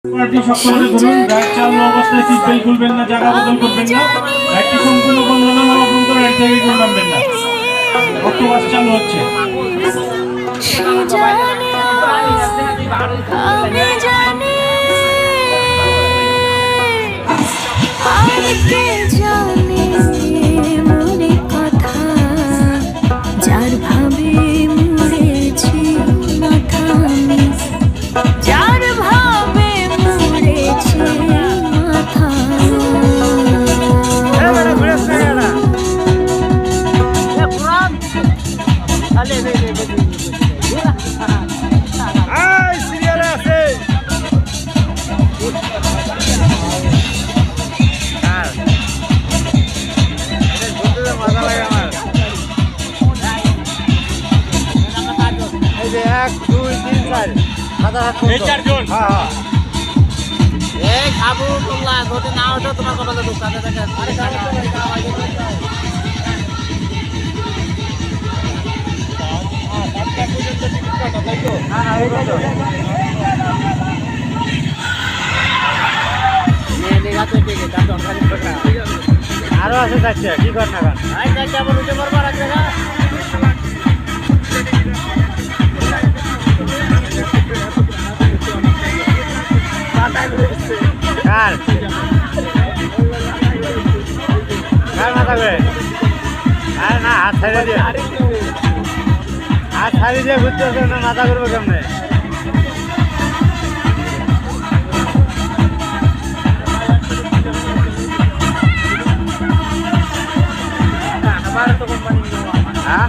Party সকলে ধরুন গাড়ি চালু অবস্থায় সিট বেল্ট খুলবেন না, জায়গা বদল করবেন না, গাড়িটি সম্পূর্ণ বন্ধ না হওয়া পর্যন্ত গাড়ি থেকে কেউ নামবেন না। অটোবাস চালু হচ্ছে। যার ভাবে মরেছি মাথা, যার ভাবে মরেছি মাথা। এক দুই তিন চার চারজন। খাবো তোমরা যদি না ওঠো তোমার কথা দোকানে দেখে আরো আছে চারটে, কি কর না উঠে পড়বো রাখবে না। কার কার মাথা করে? আরে না, হাত ছাড়িয়ে দিয়ে, হাত ছাড়িয়ে দিয়ে ঘুরতে আসে না, মাথা করবো কেমনে? হ্যাঁ